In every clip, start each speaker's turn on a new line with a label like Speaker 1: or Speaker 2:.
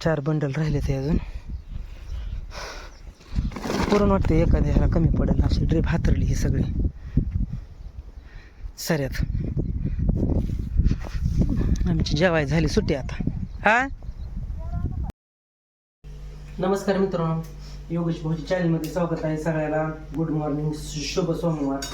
Speaker 1: 4 bundle राहिले ते अजून पुरण वाटते एखाद्या ह्याला कमी पडेल अशी ड्रीप हातरली ही सगळी सऱ्यात. आमची जेवाय झाली सुट्टी आता. हा नमस्कार मित्रांनो, योगेश भाऊजी चॅनलमध्ये स्वागत आहे सगळ्याला. गुड मॉर्निंग, शुभ सोमवार.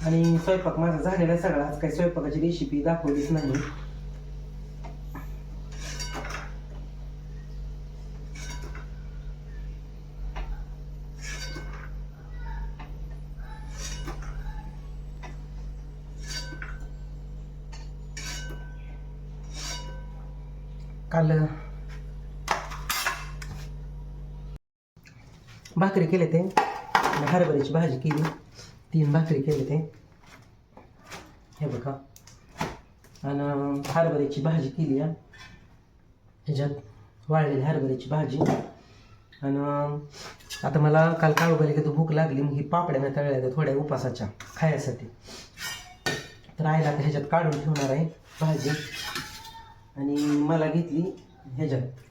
Speaker 1: आणि स्वयंपाक माझा झालेला आहे सगळा. आज काही स्वयंपाकाची रेसिपी दाखवलीच नाही. काल भाकरी केले ते, हरभऱ्याची भाजी केली, 3 भाकरी केले ते हे बघा. आणि हरभऱ्याची भाजी केली आहे, ह्याच्यात वाळलेली हरभऱ्याची भाजी. आणि आता मला काल काळू की भूक लागली, मग ही पापड्या मी तळल्या त्या थोड्या उपासाच्या खायसाठी. तर आईला आता ह्याच्यात काढून ठेवणार आहे भाजी. आणि मला घेतली ह्याच्यात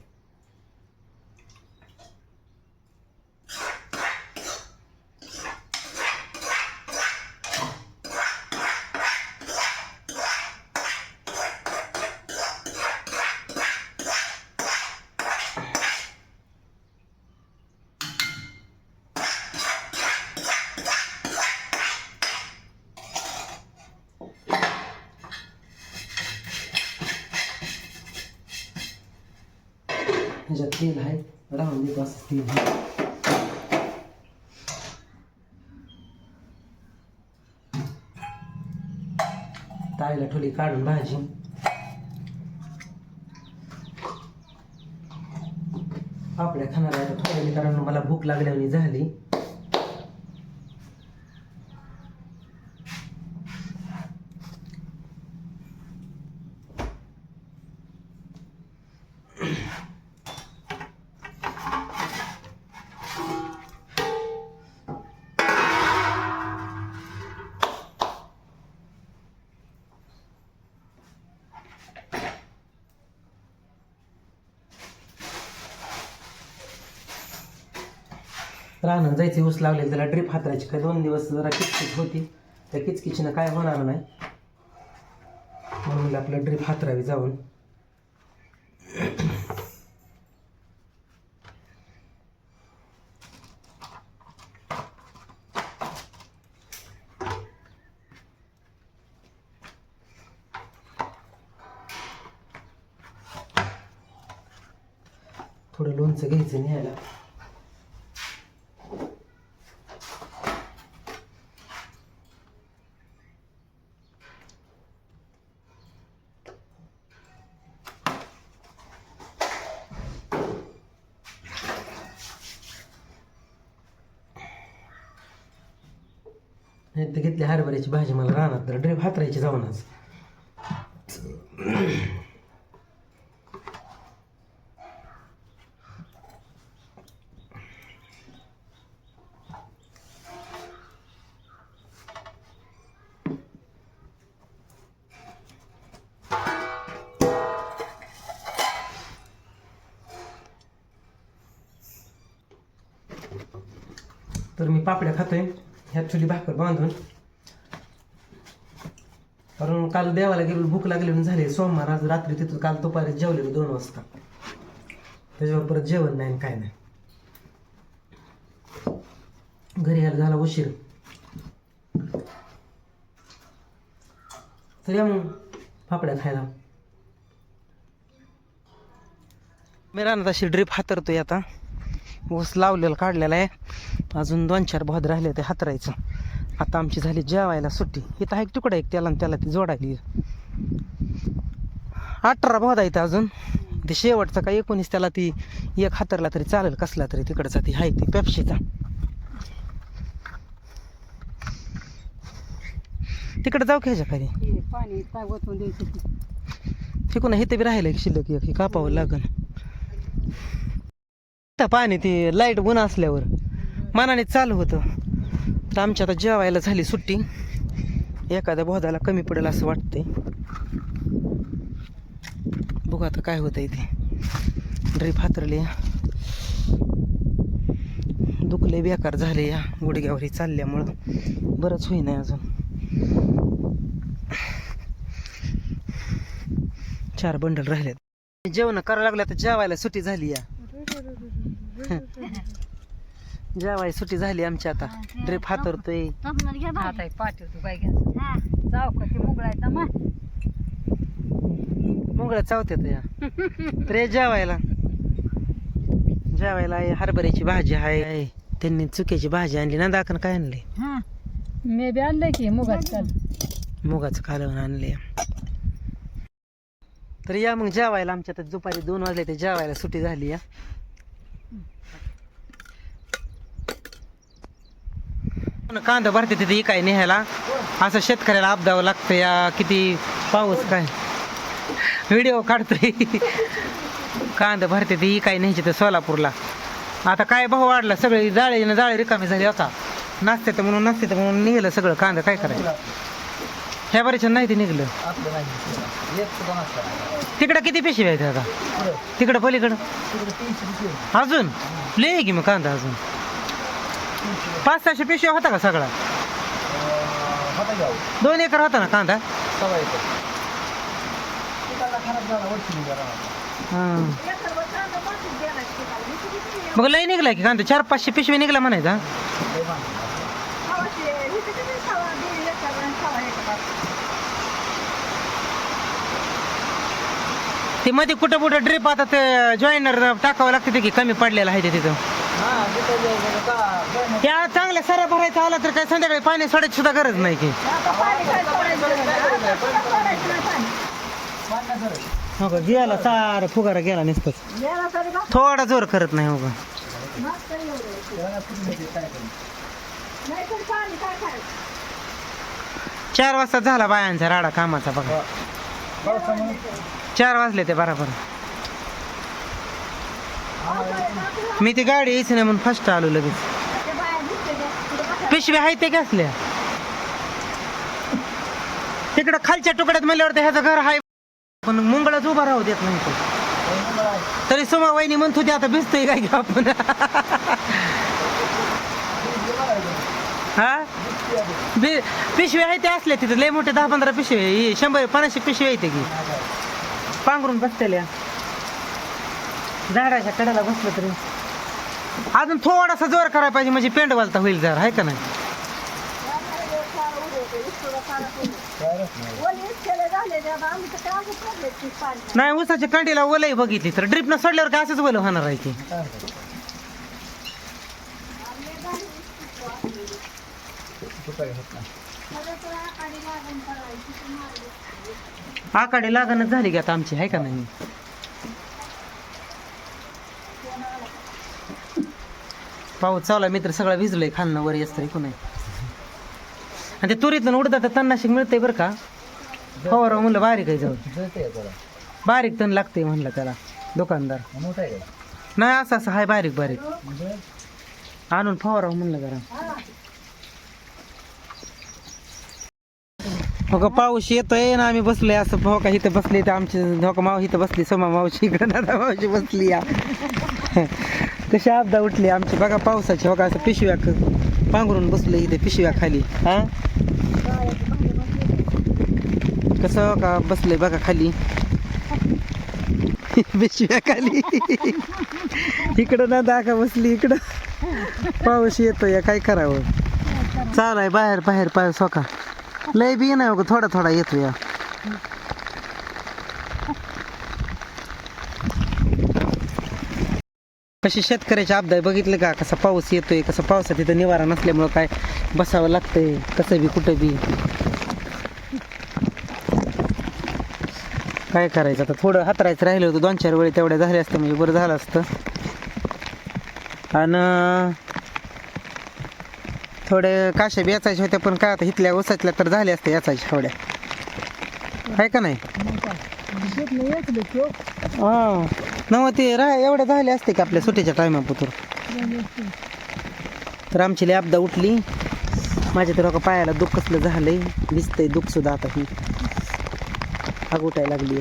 Speaker 1: ह्याच्यात तेल आहे, राहून देतो असं तेल आहे. ताईला ठेवली काढून भाजी. पापड्या खाणार आहे थोड्या, कारण मला भूक लागल्याने झाली. राहणं जायचे ऊस लावले त्याला ड्रीप हातरायची. काय 2 दिवस जरा किचकिच होती, त्या किचकिचीनं काय होणार नाही म्हणून आपलं ड्रीप हातरावी जाऊन. थोडं लोणचं घ्यायचं न्यायला. ते घेतली हरभऱ्याची भाजी. मला राहणार तर ड्रीप हातरायची जाऊन आज. तर मी पापड्या खातोय ह्यात चुली भाकर बांधून, कारण काल देवाला गेलो भूक लागली म्हणून झाली सोमवार. आज रात्री तिथं काल दुपारी जेवलेलो 2 वाजता, त्याच्यावर परत जेवण नाही काय नाही. घरी यायला झाला उशीर. तर या मग पापड्या खायला. मी राहणार अशी ड्रीप हातरतोय आता. ऊस लावलेला काढलेला आहे, अजून 2-4 भोद राहिले ते हातरायचं. आता आमची झाली जेवायला सुट्टी. इथं एक तुकडा एक त्याला त्याला ती जोडायली. 18 भोद आहेत अजून. ते शेवटचा का 19 त्याला ती एक हातरला तरी चालेल, कसला तरी तिकडचा ती आहे ती पेप्सीचा. तिकडे जाऊ घ्यायच्या खाली
Speaker 2: पाणी काय ओतून द्यायचं.
Speaker 1: तिकडून इथे बी राहिलं की शिल्लक एक कापावं लागल. पाणी ती लाईट ऊन असल्यावर मनाने चालू होतं. तर आमच्या आता जेवायला झाली सुट्टी. एखाद्या बोधाला कमी पडेल असं वाटतंय. बघू आता काय होतं इथे. ड्रीप हातरली, दुखले बेकार झाले या गुडघ्यावरही चालल्यामुळं. बरंच होईना अजून. 4 बंडल राहिलेत. जेवण करायला लागलं तर जेवायला सुट्टी झाली या. जेवायला सुट्टी झाली आमची आता. ड्रीप हातरतोय.
Speaker 2: पाठवतो काय चौकटी मुगळायचा मग
Speaker 1: मुंगळा चावत्यात या. तर हे जेवायला आहे. हरभऱ्याची भाजी आहे. त्यांनी चुक्याची भाजी आणली ना. दाखन काय आणले?
Speaker 2: मी बी आणलंय की मुगाचं
Speaker 1: मुगाचं कालवण आणले. तर या मग जेवायला. आमच्या आता दुपारी 2 वाजले ते जेवायला सुट्टी झाली या. कांदा भरते तिथे काय न्यायला. असं शेतकऱ्याला आपदावं लागतं या. किती पाऊस काय व्हिडिओ काढतोय. कांदा भरते ते काय न्यायचे तर सोलापूरला. आता काय भाव वाढला. सगळे जाळे रिकामी झाली आता. नाचते म्हणून निघलं सगळं कांदा. काय करायचं. ह्या बऱ्याच्या नाही ते निघलं. तिकडं किती पिशवी आहेत आता? तिकडं पलीकडं अजून लय की मग कांदा अजून 500-600 पिशव्या होता का सगळा? 2 एकर होता ना कांदा. मग लय निघला की कांदा. 400-500 पिशवी निघला म्हणायचा. ते मध्ये कुठं ड्रिप आता ते जॉईनर टाकावं लागते ते की कमी पडलेलं आहे ते तिथं. त्या चांगल्या सऱ्या भरायचा आला तर काय संध्याकाळी पाणी सोडायची सुद्धा गरज नाही की. हो का गेला सारा फुगारा गेला नुसतंच. थोडा जोर करत नाही हो का. 4 वाजता झाला बायांचा राडा कामाचा बघा. 4 वाजले ते बरोबर. मी ती गाडी यायची नाही म्हणून फर्स्ट आलो लगेच. पिशवी आहे ते घासल्या तिकडं खालच्या तुकड्यात म्हणल्यावर ह्याचं घर आहे पण मुंगळाच उभा राहू देत नाही. तरी सुमा वहिनी म्हणत होती आता भिजतोय काय घ्या आपण. हा पिशवी आहे ते असल्या तिथे लय मोठे 10-15 पिशवी 100-50 पिशवी येते की पांघरून बसतेल्या. झाडाच्या कड्याला बसलं तरी अजून थोडासा जोर करायला पाहिजे म्हणजे पेंड वालता होईल जर आहे का नाही. नाही ऊसाच्या कांडीला ओलही बघितली तर ड्रिपनं सोडल्यावर काय असंच ओलं होणार आहे की. आकाडी लागणच झाली की आता आमची आहे का नाही. पाऊस चावला मित्र सगळा भिजलोय खालनं वर येस तरी कोणी. आणि ते तुरीतून उडतात तर तणनाशक मिळतंय बरं का. फवारा म्हणलं बारीक आहे जवळ बारीक तण लागते म्हणलं त्याला दुकानदार. नाही असं हाय बारीक आणून फवारा म्हणलं जरा. हो का पाऊस येतोय ना आम्ही बसलोय असं. हो का इथं बसले तर आमची धोका माव इथं बसली. सोमा मावशी इकडे दादा मावशी बसली या. कशी आपदा उठली आमची बघा पावसाची. हो का असं पिशव्या पांघरून बसलो इथे पिशव्या खाली. हा कसं का बसले बघा खाली पिशव्या खाली. इकडं ना दाखा बसली इकडं. पाऊस येतोय काय करावं. चालू आहे बाहेर पाऊस. हो का लय बी नाही बघ थोडा येतो या. कशी शेतकऱ्याची आपदा बघितलं का. कसा पाऊस येतोय कसं पावसात तिथं निवारा नसल्यामुळं काय बसावं लागतंय कसं बी कुठं बी. काय करायचं आता. थोडं हातरायचं राहिलं होतं 2-4 वेळी तेवढ्या झाल्या असतं म्हणजे बरं झालं असतं. आणि थोडे काशा बी याचायच्या होत्या पण काय आता इथल्या उसातल्या तर झाल्या असत्या याचायच्या थोड्या आहे का नाही. हा नव ते एवढ्या झाल्या असते का आपल्या सुट्टीच्या टायमापुतर. तर आमची लई आपदा उठली. माझ्या तर पायाला दुःख कसलं झालंय दिसतंय दुःख सुद्धा आता ही आग उठायला लागली.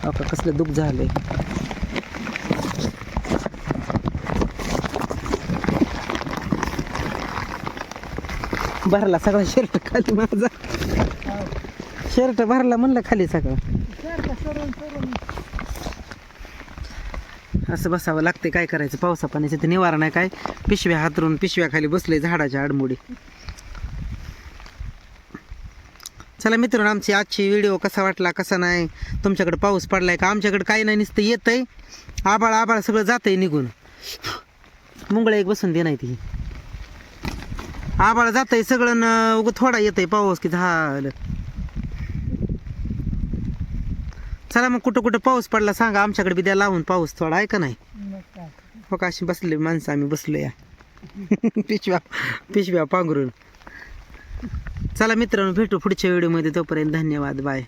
Speaker 1: हो का कसलं दुःख झालंय. भरला सगळा शर्ट खाली माझा. शर्ट भरला म्हणलं खाली सगळं. असं बसावं लागते, काय करायचं. पावसा पाण्याचं ते निवारा नाही काय. पिशव्या हातरून पिशव्या खाली बसले झाडाच्या आडमुडी. चला मित्रांनो, आमची आजची व्हिडिओ कसा वाटला कसा नाही. तुमच्याकडे पाऊस पडलाय का? आमच्याकडे काही नाही, नुसतं येतंय आबाळ आबाळ सगळं जातंय निघून. मुंगळ्या एक बसून दे नाही ती. आबाळ जातंय सगळं उगं थोडा येतंय पाऊस की झालं. चला मग कुठं कुठं पाऊस पडला सांगा, आमच्याकडे बी द्या लावून पाऊस थोडा, आहे का नाही. हो का, अशी बसले माणसं आम्ही बसलो या पिशव्या पांघरून. चला मित्रांनो, भेटू पुढच्या व्हिडिओमध्ये. तोपर्यंत धन्यवाद, बाय.